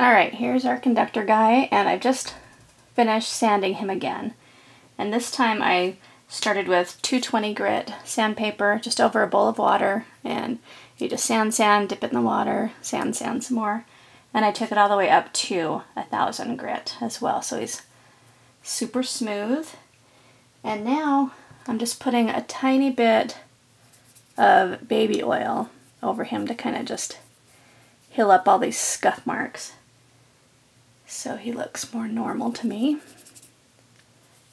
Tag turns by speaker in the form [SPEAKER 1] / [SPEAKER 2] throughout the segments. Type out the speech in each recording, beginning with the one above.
[SPEAKER 1] Alright, here's our conductor guy, and I've just finished sanding him again. And this time I started with 220 grit sandpaper just over a bowl of water, and you just sand, dip it in the water, sand some more. And I took it all the way up to 1000 grit as well, so he's super smooth. And now I'm just putting a tiny bit of baby oil over him to kind of just heal up all these scuff marks, so he looks more normal to me.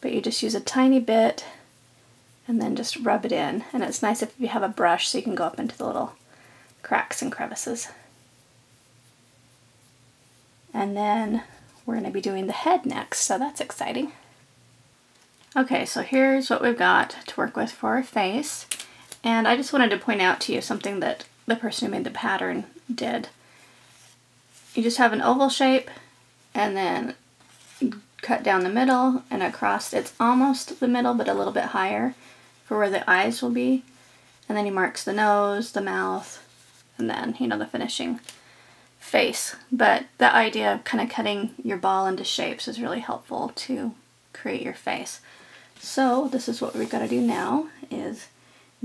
[SPEAKER 1] But you just use a tiny bit and then just rub it in. And it's nice if you have a brush so you can go up into the little cracks and crevices. And then we're going to be doing the head next, so that's exciting. Okay, so here's what we've got to work with for our face. And I just wanted to point out to you something that the person who made the pattern did. You just have an oval shape and then cut down the middle and across. It's almost the middle, but a little bit higher for where the eyes will be. And then he marks the nose, the mouth, and then, you know, the finishing face. But the idea of kind of cutting your ball into shapes is really helpful to create your face. So this is what we've got to do now, is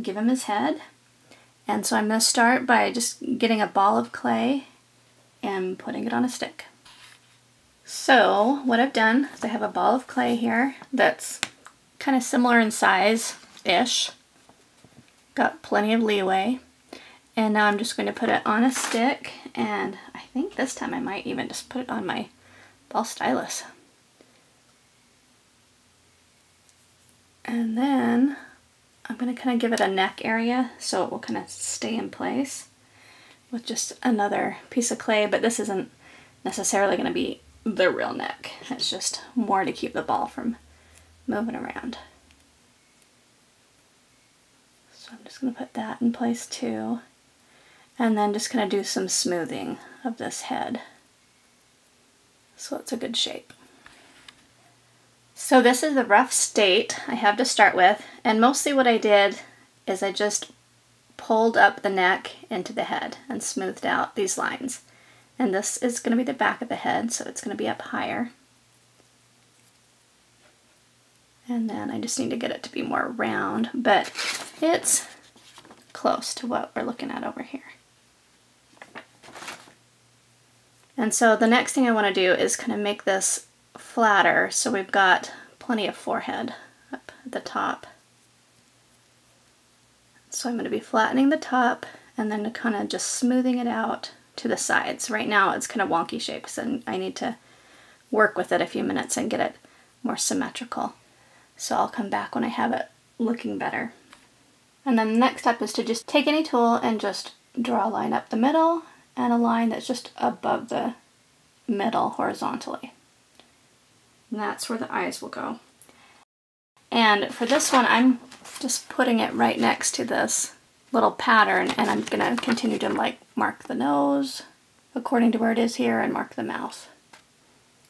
[SPEAKER 1] give him his head. And so I'm going to start by just getting a ball of clay and putting it on a stick. So what I've done is I have a ball of clay here that's kind of similar in size-ish. Got plenty of leeway. And now I'm just going to put it on a stick, and I think this time I might even just put it on my ball stylus. And then I'm going to kind of give it a neck area so it will kind of stay in place with just another piece of clay, but this isn't necessarily going to be the real neck. It's just more to keep the ball from moving around. So I'm just going to put that in place too, and then just kind of do some smoothing of this head so it's a good shape. So this is the rough state I have to start with, and mostly what I did is I just pulled up the neck into the head and smoothed out these lines. And this is going to be the back of the head, so it's going to be up higher. And then I just need to get it to be more round, but it's close to what we're looking at over here. And so the next thing I want to do is kind of make this flatter, so we've got plenty of forehead up at the top. So I'm going to be flattening the top and then kind of just smoothing it out to the sides. Right now it's kind of wonky shapes, and I need to work with it a few minutes and get it more symmetrical. So I'll come back when I have it looking better. And then the next step is to just take any tool and just draw a line up the middle and a line that's just above the middle horizontally. And that's where the eyes will go. And for this one, I'm just putting it right next to this little pattern, and I'm gonna continue to like mark the nose according to where it is here and mark the mouth.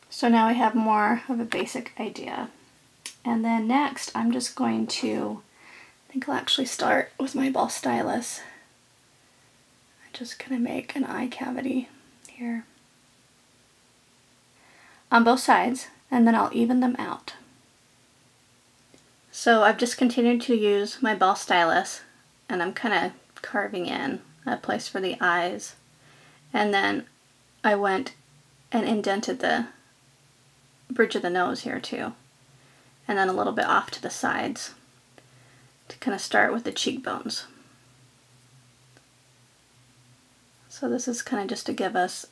[SPEAKER 1] So now I have more of a basic idea. And then next I'm just going to, I think I'll actually start with my ball stylus. I'm just gonna make an eye cavity here on both sides, and then I'll even them out. So I've just continued to use my ball stylus, and I'm kind of carving in a place for the eyes. And then I went and indented the bridge of the nose here too. And then a little bit off to the sides to kind of start with the cheekbones. So this is kind of just to give us,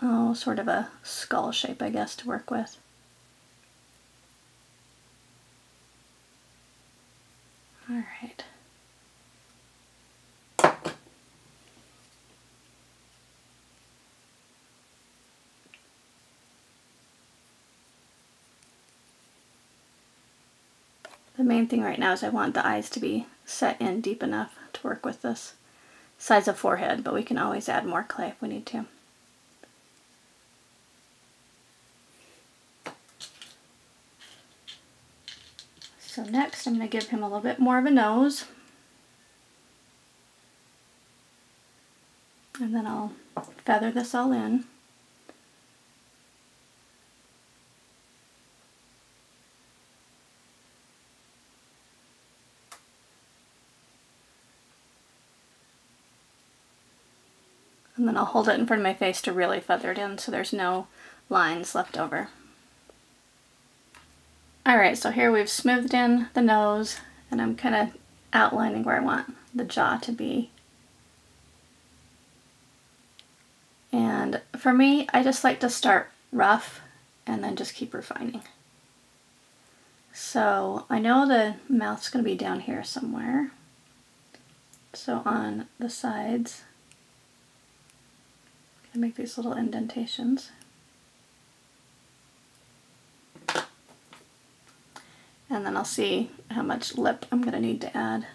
[SPEAKER 1] oh, sort of a skull shape, I guess, to work with. All right. The main thing right now is I want the eyes to be set in deep enough to work with this size of forehead, but we can always add more clay if we need to. So next I'm going to give him a little bit more of a nose. And then I'll feather this all in. And then I'll hold it in front of my face to really feather it in so there's no lines left over. Alright, so here we've smoothed in the nose, and I'm kind of outlining where I want the jaw to be. And for me, I just like to start rough and then just keep refining. So I know the mouth's going to be down here somewhere. So on the sides, I'm going to make these little indentations. And then I'll see how much lip I'm going to need to add.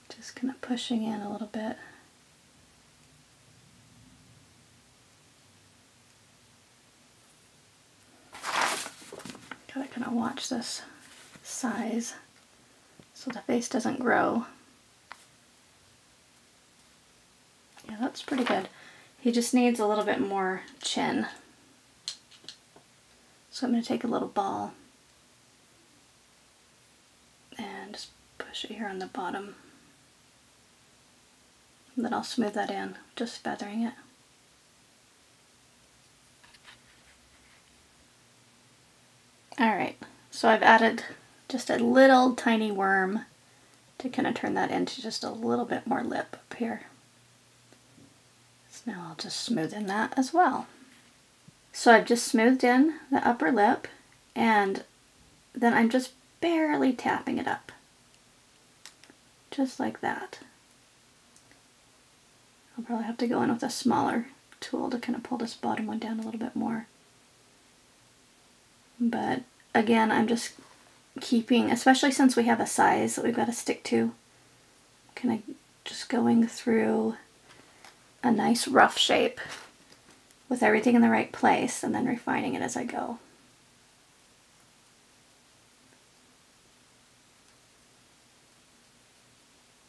[SPEAKER 1] Just kind of pushing in a little bit. Gotta kind of watch this size so the face doesn't grow. Yeah, that's pretty good. He just needs a little bit more chin. So I'm going to take a little ball and just push it here on the bottom. And then I'll smooth that in, just feathering it. Alright, so I've added just a little tiny worm to kind of turn that into just a little bit more lip up here. So now I'll just smooth in that as well. So I've just smoothed in the upper lip, and then I'm just barely tapping it up. Just like that. I'll probably have to go in with a smaller tool to kind of pull this bottom one down a little bit more. But again, I'm just keeping, especially since we have a size that we've got to stick to, kind of just going through a nice rough shape with everything in the right place and then refining it as I go.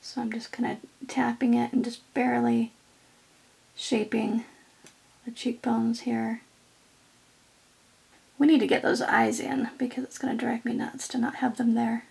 [SPEAKER 1] So I'm just kind of tapping it and just barely shaping the cheekbones here. We need to get those eyes in because it's going to drive me nuts to not have them there.